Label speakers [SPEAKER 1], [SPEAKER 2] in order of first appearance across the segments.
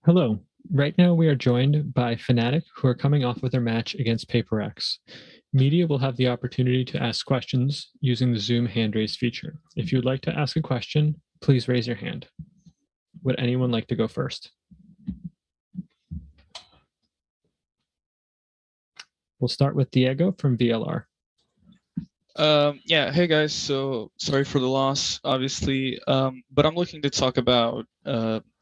[SPEAKER 1] Hello. Right now we are joined by Fnatic, who are coming off with their match against PaperX. Media will have the opportunity to ask questions using the Zoom hand raise feature. If you would like to ask a question, please raise your hand. Would anyone like to go first? We'll start with Diego from VLR.
[SPEAKER 2] Yeah, hey guys, so sorry for the loss, obviously, but I'm looking to talk about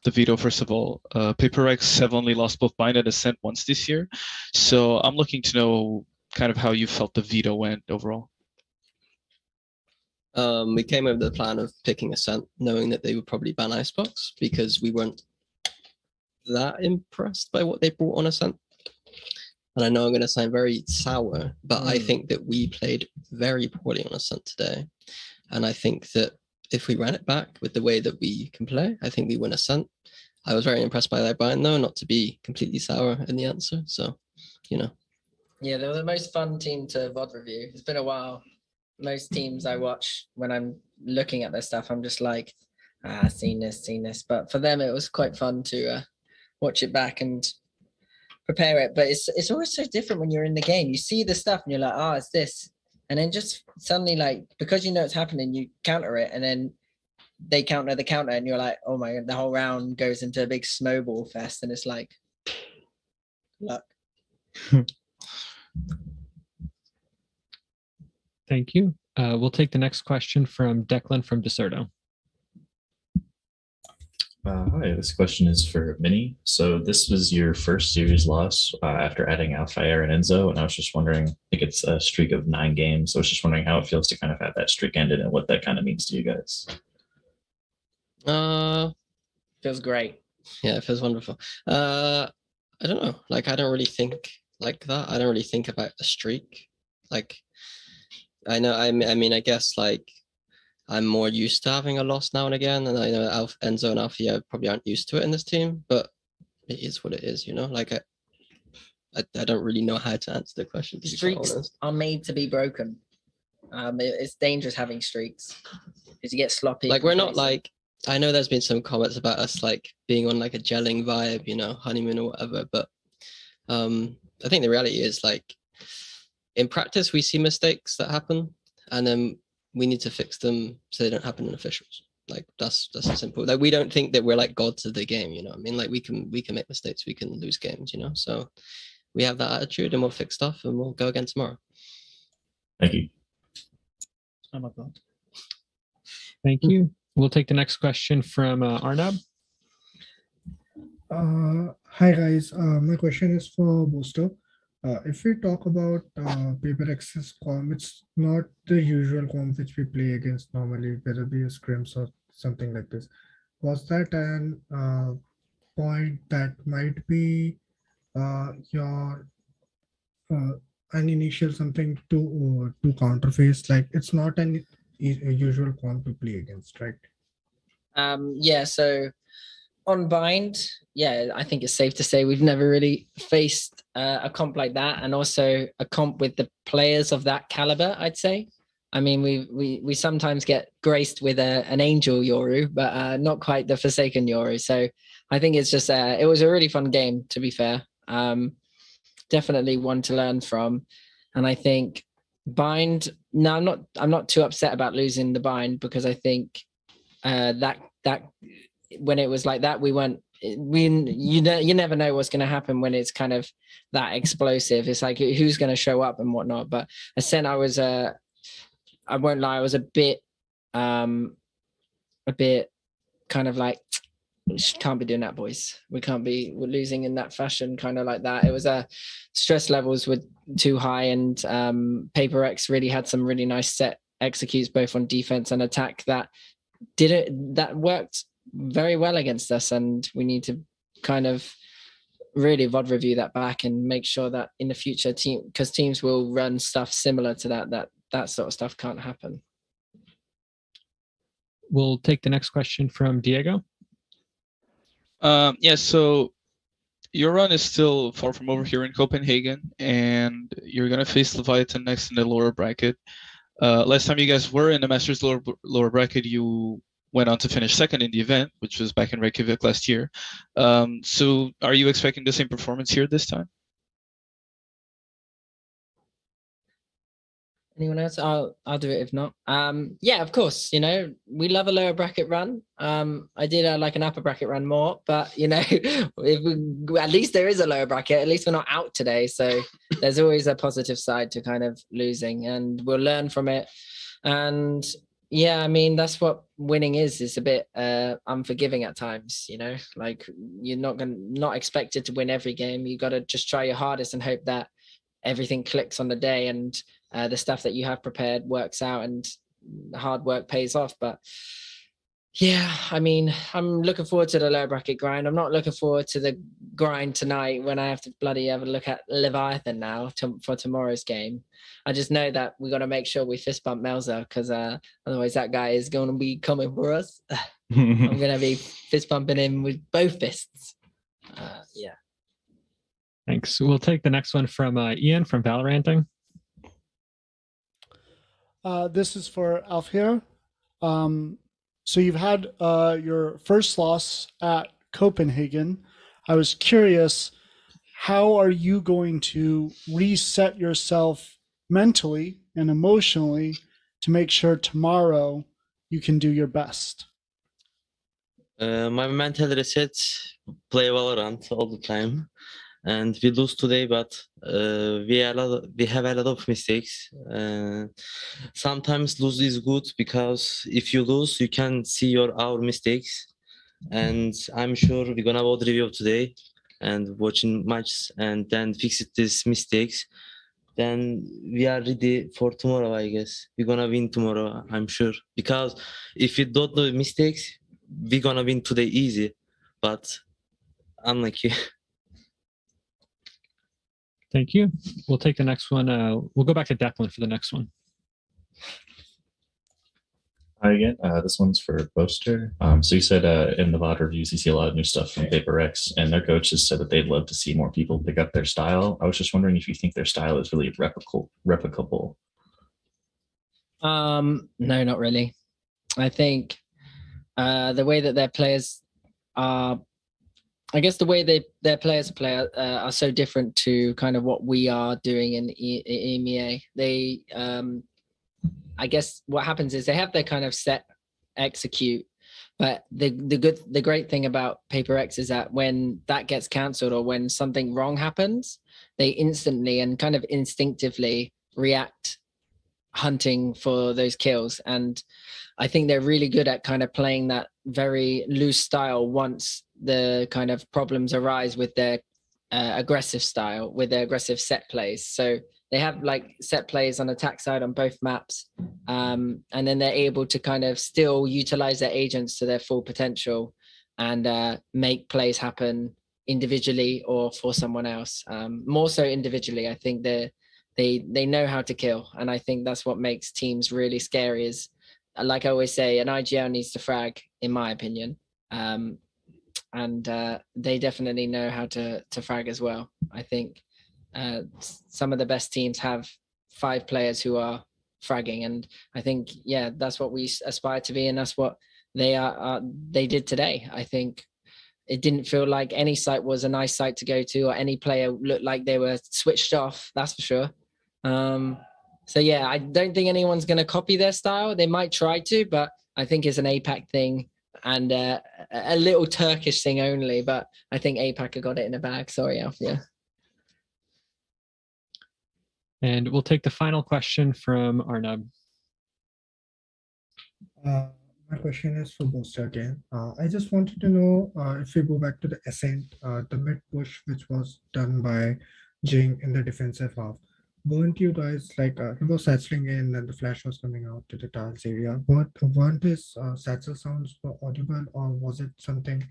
[SPEAKER 2] the Veto first of all. PaperX have only lost both Bind and Ascent once this year, so I'm looking to know kind of how you felt the Veto went overall.
[SPEAKER 3] We came over the plan of picking Ascent, knowing that they would probably ban Icebox because we weren't that impressed by what they brought on Ascent. And I know I'm going to sound very sour, but I think that we played very poorly on Ascent today. And I think that if we ran it back with the way that we can play, I think we win Ascent. I was very impressed by their bind, though, not to be completely sour in the answer. So, you know.
[SPEAKER 4] Yeah, they were the most fun team to VOD review. It's been a while. Most teams I watch, when I'm looking at their stuff, I'm just like, seen this. But for them, it was quite fun to watch it back and prepare it. But it's always so different when you're in the game. You see the stuff and you're like, oh, it's this. And then just suddenly, like, because you know it's happening, you counter it, and then they counter the counter, and you're like, oh my God, the whole round goes into a big snowball fest, and it's like, luck.
[SPEAKER 1] Thank you. We'll take the next question from Declan from Deserto.
[SPEAKER 5] Hi, this question is for Minnie. So this was your first series loss after adding Alfire and Enzo, and I was just wondering, I think it's a streak of 9 games. So I was just wondering how it feels to kind of have that streak ended and what that kind of means to you guys.
[SPEAKER 4] Feels great.
[SPEAKER 3] Yeah, it feels wonderful. I don't know. Like, I don't really think like that. I don't really think about a streak. Like, I know, I mean, I guess, like, I'm more used to having a loss now and again, and I know Enzo and Alfia probably aren't used to it in this team, but it is what it is, you know? Like, I don't really know how to answer the question.
[SPEAKER 4] Streaks are made to be broken. It's dangerous having streaks because you get sloppy.
[SPEAKER 3] Like, we're not like, I know there's been some comments about us like being on like a gelling vibe, you know, honeymoon or whatever, but I think the reality is, like, in practice we see mistakes that happen, and then we need to fix them so they don't happen in officials. Like, that's simple. Like, we don't think that we're like gods of the game, you know what I mean? Like, we can make mistakes, we can lose games, you know? So we have that attitude, and we'll fix stuff, and we'll go again tomorrow.
[SPEAKER 5] Thank you.
[SPEAKER 4] Oh my God.
[SPEAKER 1] Thank you. We'll take the next question from Arnab.
[SPEAKER 6] Hi guys, my question is for Booster. If we talk about PaperX's comp, it's not the usual comp which we play against normally, whether it be a scrims or something like this. Was that an point that might be your an initial something to counterface? Like, it's not a usual comp to play against, right?
[SPEAKER 4] Yeah, so on Bind, yeah, I think it's safe to say we've never really faced a comp like that, and also a comp with the players of that caliber, I'd say. I mean, we sometimes get graced with an Angel Yoru, but not quite the Forsaken Yoru. So I think it's just it was a really fun game, to be fair. Definitely one to learn from, and I think Bind. No, I'm not too upset about losing the Bind, because I think that when it was like that, you never know what's going to happen when it's kind of that explosive. It's like, who's going to show up and whatnot. But Ascent, I won't lie, I was a bit kind of like, can't be doing that, boys. We're losing in that fashion, kind of like that. It was stress levels were too high, and PaperX really had some really nice set executes both on defense and attack that worked very well against us, and we need to kind of really VOD review that back and make sure that in the future because teams will run stuff similar to that sort of stuff can't happen.
[SPEAKER 1] We'll take the next question from Diego.
[SPEAKER 2] Yeah, so your run is still far from over here in Copenhagen, and you're gonna face Leviatan next in the lower bracket. Last time you guys were in the Masters lower bracket, you went on to finish second in the event, which was back in Reykjavik last year. So are you expecting the same performance here this time?
[SPEAKER 4] Anyone else? I'll do it if not. Yeah, of course. You know, we love a lower bracket run. I did like an upper bracket run more, but you know, at least there is a lower bracket. At least we're not out today, so there's always a positive side to kind of losing, and we'll learn from it. And yeah, I mean that's what winning is. It's a bit unforgiving at times. You know, like you're not expected to win every game. You got to just try your hardest and hope that everything clicks on the day and the stuff that you have prepared works out and hard work pays off. But yeah, I mean, I'm looking forward to the low bracket grind. I'm not looking forward to the grind tonight when I have to bloody have a look at Leviathan now for tomorrow's game. I just know that we got to make sure we fist bump Melzer because otherwise that guy is going to be coming for us. I'm going to be fist bumping him with both fists. Yeah.
[SPEAKER 1] Thanks. We'll take the next one from Ian from Valoranting.
[SPEAKER 7] This is for Alf here. So you've had your first loss at Copenhagen. I was curious, how are you going to reset yourself mentally and emotionally to make sure tomorrow you can do your best?
[SPEAKER 8] My mental reset, play Valorant all the time. And we lose today, but we have a lot of mistakes. Sometimes lose is good because if you lose, you can see our mistakes. And I'm sure we're gonna watch review today and watching matches and then fix these mistakes. Then we are ready for tomorrow. I guess we're gonna win tomorrow. I'm sure because if we don't do mistakes, we're gonna win today easy. But unlucky.
[SPEAKER 1] Thank you. We'll take the next one. We'll go back to Declan for the next one.
[SPEAKER 5] Hi again. This one's for Boaster. So you said in the VOD reviews, you see a lot of new stuff from PaperX, and their coaches said that they'd love to see more people pick up their style. I was just wondering if you think their style is really replicable.
[SPEAKER 4] No, not really. I think the way that their players are, I guess the way their players play are so different to kind of what we are doing in EMEA. They, I guess what happens is they have their kind of set execute, but the great thing about PaperX is that when that gets cancelled or when something wrong happens, they instantly and kind of instinctively react hunting for those kills. And I think they're really good at kind of playing that very loose style once the kind of problems arise with their aggressive style, with their aggressive set plays. So they have like set plays on attack side on both maps. And then they're able to kind of still utilize their agents to their full potential and make plays happen individually or for someone else. More so individually, I think they know how to kill. And I think that's what makes teams really scary is, like I always say, an IGL needs to frag, in my opinion. And they definitely know how to frag as well. I think some of the best teams have 5 players who are fragging, and I think that's what we aspire to be, and that's what they did today. I think it didn't feel like any site was a nice site to go to, or any player looked like they were switched off. That's for sure. So yeah, I don't think anyone's going to copy their style. They might try to, but I think it's an APAC thing and a little Turkish thing only. But I think APAC have got it in a bag. Sorry, Alfia.
[SPEAKER 1] And we'll take the final question from Arnab.
[SPEAKER 6] My question is for Boaster again. I just wanted to know if we go back to the Ascent, the mid push, which was done by Jing in the defensive half. Weren't you guys like he was satchling in and the flash was coming out to the tiles area? Weren't his satchel sounds audible, or was it something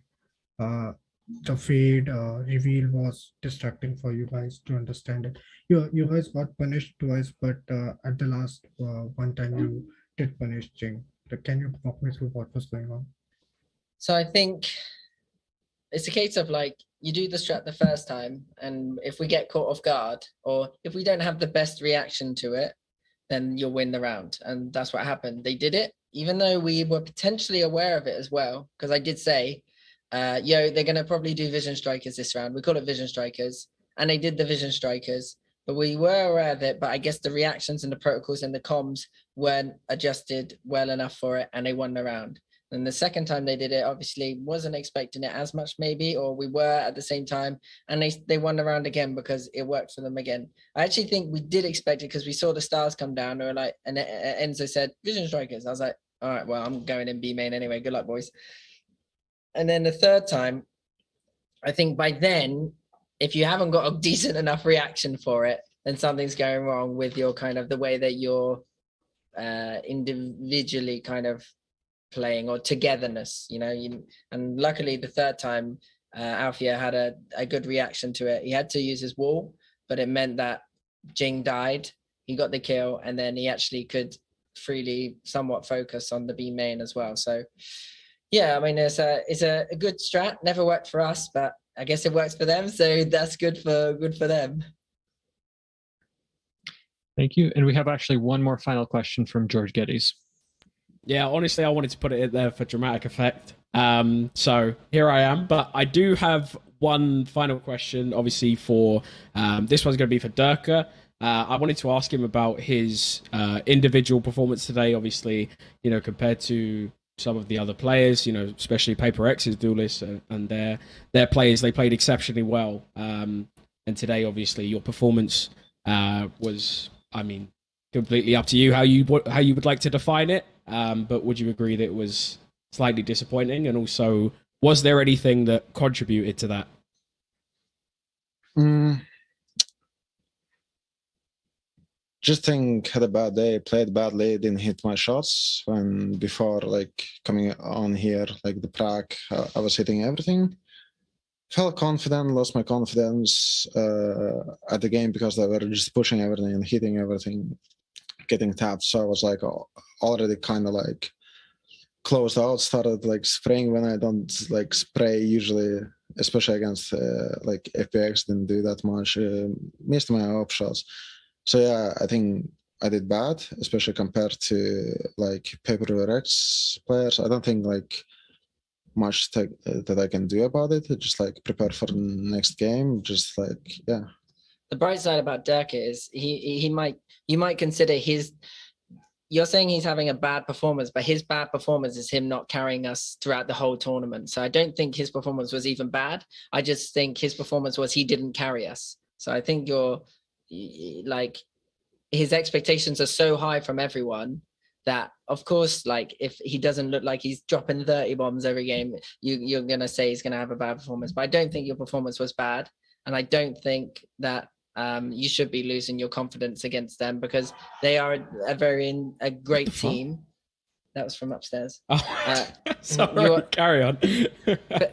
[SPEAKER 6] the fade reveal was distracting for you guys to understand it? You guys got punished twice, but at the last one time you did punish Jing. Can you walk me through what was going on?
[SPEAKER 4] So I think it's a case of like, you do the strat the first time, and if we get caught off guard, or if we don't have the best reaction to it, then you'll win the round. And that's what happened. They did it, even though we were potentially aware of it as well, because I did say, they're going to probably do Vision Strikers this round. We call it Vision Strikers, and they did the Vision Strikers, but we were aware of it. But I guess the reactions and the protocols and the comms weren't adjusted well enough for it, and they won the round. And the second time they did it, obviously wasn't expecting it as much, maybe, or we were at the same time, and they won the round again because it worked for them again. I actually think we did expect it because we saw the stars come down. They were like, and Enzo said Vision Strikers. I was like, all right, well, I'm going in B main anyway. Good luck, boys. And then the third time, I think by then, if you haven't got a decent enough reaction for it, then something's going wrong with your kind of the way that you're individually kind of playing, or togetherness, and luckily the third time Alfia had a good reaction to it. He had to use his wall, but it meant that Jing died, he got the kill, and then he actually could freely somewhat focus on the B main as well. So yeah, I mean, it's a good strat. Never worked for us, but I guess it works for them, so that's good for them.
[SPEAKER 1] Thank you. And we have actually one more final question from George Geddes.
[SPEAKER 9] Yeah, honestly, I wanted to put it in there for dramatic effect. So here I am. But I do have one final question, obviously, for this one's going to be for Durka. I wanted to ask him about his individual performance today, obviously, compared to some of the other players, especially Paper X's duelists and their players. They played exceptionally well. And today, obviously, your performance was, completely up to you how you would like to define it. But would you agree that it was slightly disappointing? And also, was there anything that contributed to that?
[SPEAKER 10] Just think had a bad day, played badly, didn't hit my shots when before coming on here, the prac, I was hitting everything. Felt confident, lost my confidence at the game because they were just pushing everything and hitting everything, getting tapped. So I was already kind of closed out, started spraying when I don't spray usually, especially against FPX, didn't do that much, missed my op shots. So yeah, I think I did bad, especially compared to Paper X players. I don't think much that I can do about it. Just prepare for the next game. Just yeah.
[SPEAKER 4] The bright side about Durka is you might consider you're saying he's having a bad performance, but his bad performance is him not carrying us throughout the whole tournament. So I don't think his performance was even bad. I just think his performance was he didn't carry us. So I think his expectations are so high from everyone that, of course, if he doesn't look like he's dropping 30 bombs every game, you're going to say he's going to have a bad performance. But I don't think your performance was bad. And I don't think that you should be losing your confidence against them, because they are a great team. That was from upstairs.
[SPEAKER 9] Oh, sorry, carry on.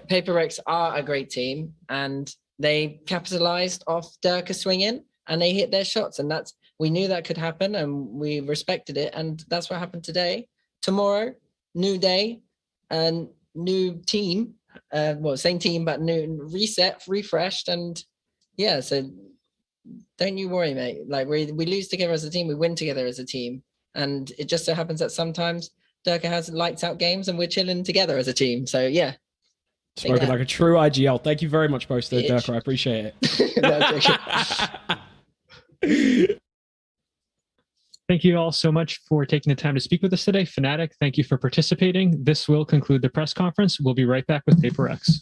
[SPEAKER 4] Paper X are a great team, and they capitalized off Durka swinging, and they hit their shots, and we knew that could happen, and we respected it, and that's what happened today. Tomorrow, new day, and new team. Same team, but new reset, refreshed, and yeah. So don't you worry, mate. We lose together as a team, we win together as a team, and it just so happens that sometimes Durka has lights out games, and we're chilling together as a team. So yeah.
[SPEAKER 9] Spoken like a true IGL. Thank you very much, Boaster, Durka. I appreciate it.
[SPEAKER 1] Thank you all so much for taking the time to speak with us today. Fnatic, thank you for participating. This will conclude the press conference. We'll be right back with Paper X.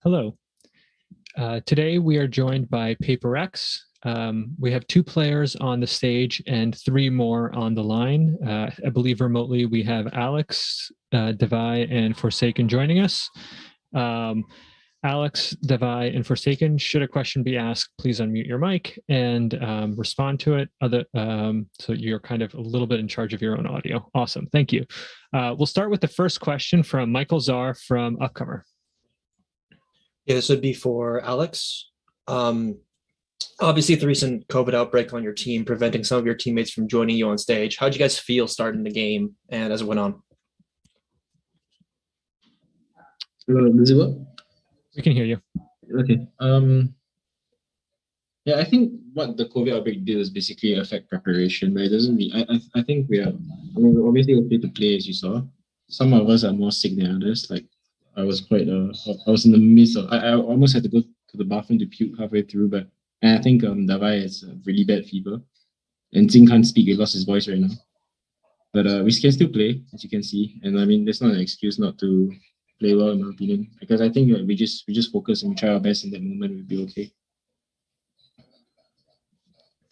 [SPEAKER 1] Hello. Today we are joined by PaperX. We have 2 players on the stage and 3 more on the line. I believe remotely we have Alex, Devi, and Forsaken joining us. Alex, Devi, and Forsaken, should a question be asked, please unmute your mic and respond to it. So you're kind of a little bit in charge of your own audio. Awesome. Thank you. We'll start with the first question from Michael Czar from Upcomer.
[SPEAKER 11] Yeah, this would be for Alex. Obviously, the recent COVID outbreak on your team preventing some of your teammates from joining you on stage. How'd you guys feel starting the game and as it went on?
[SPEAKER 12] Does it work?
[SPEAKER 1] We can hear you.
[SPEAKER 12] Okay. Yeah, I think what the COVID outbreak did was basically affect preparation, but it doesn't mean I think we are. I mean, we're obviously okay to play, as you saw. Some of us are more sick than others. Like I was I was in the midst of. I almost had to go to the bathroom to puke halfway through, and I think Davai has a really bad fever, and Jing can't speak. He lost his voice right now. But we can still play, as you can see, and I mean, there's not an excuse not to play well, in my opinion, because I think we just focus and we try our best in that moment. We'll be okay.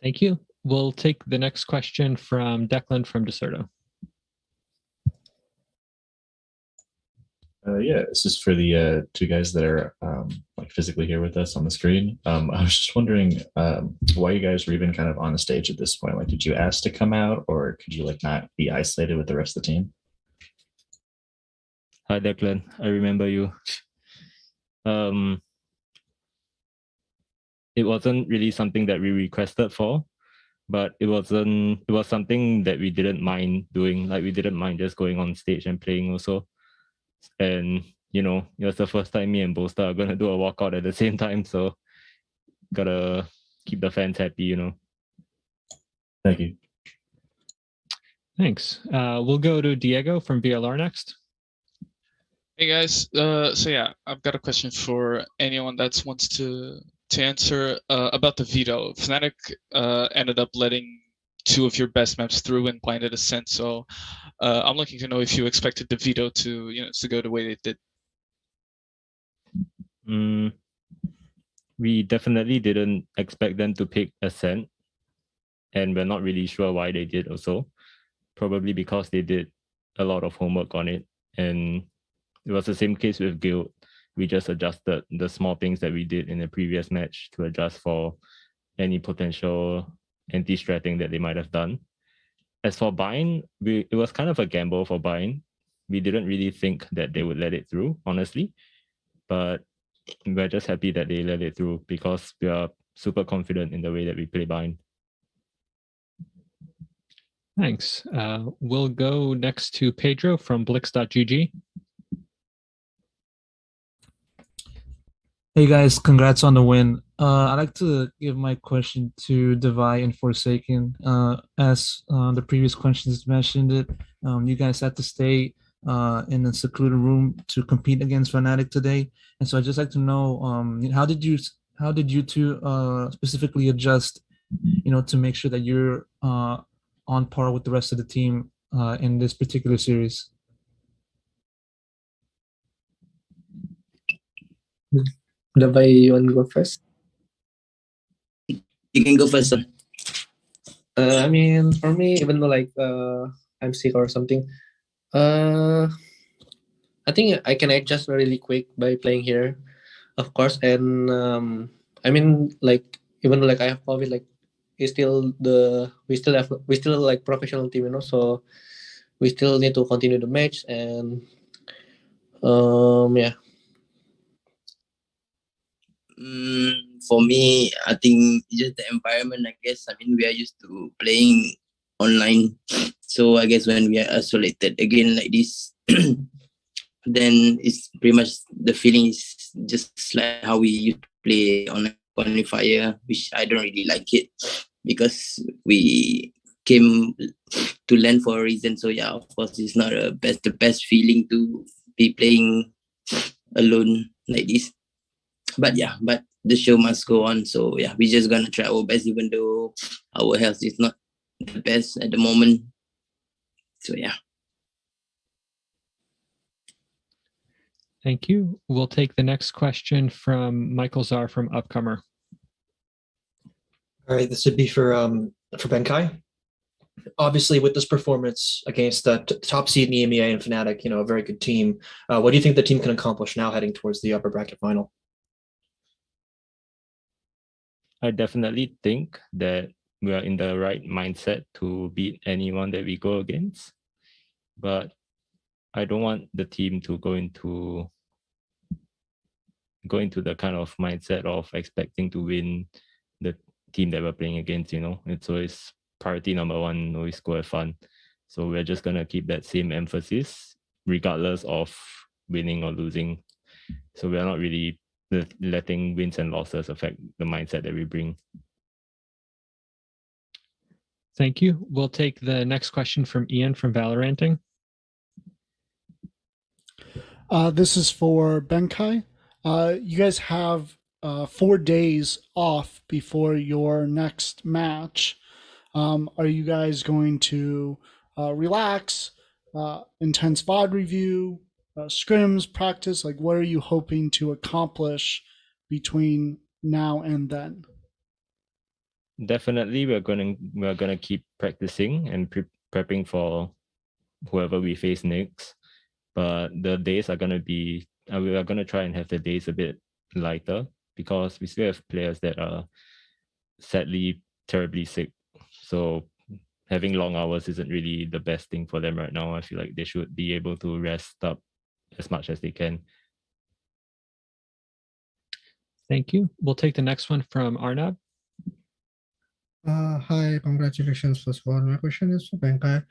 [SPEAKER 1] Thank you. We'll take the next question from Declan from Deserto.
[SPEAKER 5] Yeah, this is for the 2 guys that are like physically here with us on the screen. I was just wondering why you guys were even kind of on the stage at this point. Like, did you ask to come out, or could you like not be isolated with the rest of the team?
[SPEAKER 13] Hi, Declan. I remember you. It wasn't really something that we requested for, but it was something that we didn't mind doing. Like, we didn't mind just going on stage and playing also. And you know, it was the first time me and Bolster are gonna do a walkout at the same time, so gotta keep the fans happy, you know.
[SPEAKER 5] Thank you.
[SPEAKER 1] Thanks. We'll go to Diego from VLR next.
[SPEAKER 2] Hey guys, so yeah, I've got a question for anyone that wants to answer about the veto. Fnatic ended up letting 2 of your best maps through and blinded Ascent, so I'm looking to know if you expected the veto to go the way it did.
[SPEAKER 13] We definitely didn't expect them to pick Ascent, and we're not really sure why they did also. Probably because they did a lot of homework on it, and it was the same case with Guild. We just adjusted the small things that we did in the previous match to adjust for any potential anti-stratting that they might have done. As for Bind, it was kind of a gamble for Bind. We didn't really think that they would let it through, honestly. But we're just happy that they let it through because we are super confident in the way that we play Bind.
[SPEAKER 1] Thanks. We'll go next to Pedro from Blix.gg.
[SPEAKER 14] Hey guys, congrats on the win. I'd like to give my question to Devi and Forsaken. As the previous questions mentioned it, you guys had to stay in a secluded room to compete against Fnatic today. And so I'd just like to know, how did you 2 specifically adjust, to make sure that you're on par with the rest of the team in this particular series?
[SPEAKER 15] Devi, you want to go first?
[SPEAKER 16] You can go first, sir.
[SPEAKER 15] I mean, for me, even though like I'm sick or something, I think I can adjust really quick by playing here, of course. And I mean, like even though like I have COVID, like we still like professional team, so we still need to continue the match. And yeah.
[SPEAKER 16] For me, I think just the environment, I guess. I mean, we are used to playing online. So I guess when we are isolated again like this, then it's pretty much the feeling is just like how we used to play on qualifier, which I don't really like it because we came to learn for a reason. So yeah, of course, it's not the best feeling to be playing alone like this. But the show must go on. So yeah, we're just gonna try our best, even though our health is not the best at the moment. So yeah.
[SPEAKER 1] Thank you. We'll take the next question from Michael Czar from Upcomer.
[SPEAKER 11] All right, this would be for Benkai. Obviously, with this performance against the top seed in the EMEA and Fnatic, a very good team. What do you think the team can accomplish now heading towards the upper bracket final?
[SPEAKER 13] I definitely think that we are in the right mindset to beat anyone that we go against. But I don't want the team to go into the kind of mindset of expecting to win the team that we're playing against. It's always priority number one, always go have fun. So we're just gonna keep that same emphasis regardless of winning or losing. So we're not really letting wins and losses affect the mindset that we bring.
[SPEAKER 1] Thank you. We'll take the next question from Ian from Valoranting.
[SPEAKER 7] This is for Benkai. You guys have 4 days off before your next match. Are you guys going to relax, intense VOD review, scrims, practice? Like, what are you hoping to accomplish between now and then?
[SPEAKER 13] Definitely, we're gonna keep practicing and prepping for whoever we face next. But the days are gonna be, we are gonna try and have the days a bit lighter because we still have players that are sadly terribly sick. So having long hours isn't really the best thing for them right now. I feel like they should be able to rest up as much as they can.
[SPEAKER 1] Thank you. We'll take the next one from Arnab.
[SPEAKER 6] Hi, congratulations. First of all, my question is for Benkai.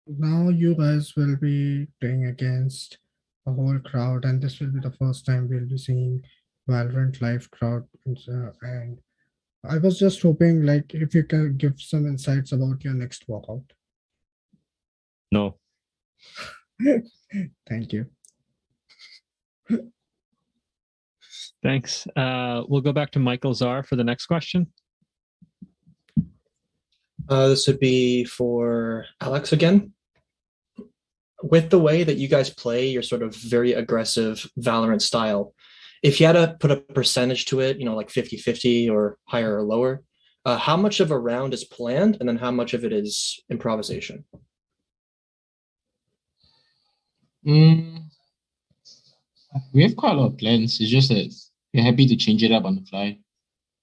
[SPEAKER 6] Now you guys will be playing against a whole crowd, and this will be the first time we'll be seeing Valorant live crowd. And I was just hoping, like, if you can give some insights about your next walkout.
[SPEAKER 13] No.
[SPEAKER 6] Thank you.
[SPEAKER 1] Thanks. We'll go back to Michael Czar for the next question.
[SPEAKER 11] This would be for Alex again. With the way that you guys play your sort of very aggressive Valorant style, if you had to put a percentage to it, like 50-50 or higher or lower, how much of a round is planned and then how much of it is improvisation?
[SPEAKER 12] We have quite a lot of plans. It's just that we're happy to change it up on the fly.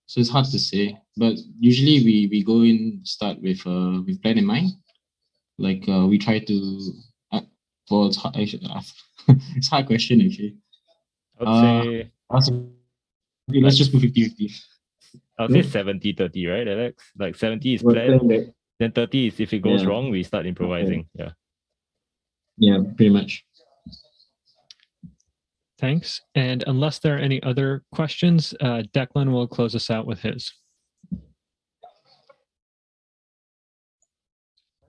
[SPEAKER 12] So it's hard to say. But usually we go in, start with plan in mind. Like we try to it's hard, actually, it's a hard question actually.
[SPEAKER 13] I would say
[SPEAKER 12] let's just go 50-50.
[SPEAKER 13] I would say 70-30, right, Alex? Like 70 is planned, then 30 is if it goes wrong, we start improvising.
[SPEAKER 12] Yeah, pretty much.
[SPEAKER 1] Thanks. And unless there are any other questions, Declan will close us out with his.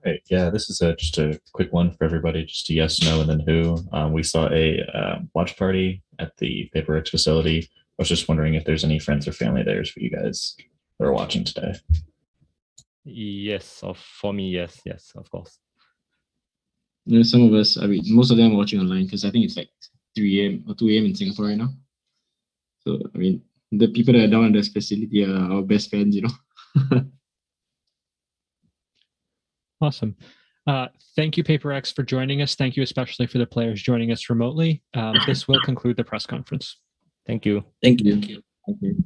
[SPEAKER 5] Right. Yeah, this is just a quick one for everybody, just a yes, no, and then who. We saw a watch party at the PaperX facility. I was just wondering if there's any friends or family there for you guys that are watching today.
[SPEAKER 13] Yes, for me, yes, of course.
[SPEAKER 12] Some of us, most of them are watching online because I think it's like 3 a.m. or 2 a.m. in Singapore right now. So, the people that are down in this facility are our best friends,
[SPEAKER 1] Awesome. Thank you, PaperX, for joining us. Thank you especially for the players joining us remotely. This will conclude the press conference.
[SPEAKER 13] Thank you.
[SPEAKER 16] Thank you.
[SPEAKER 12] Thank you.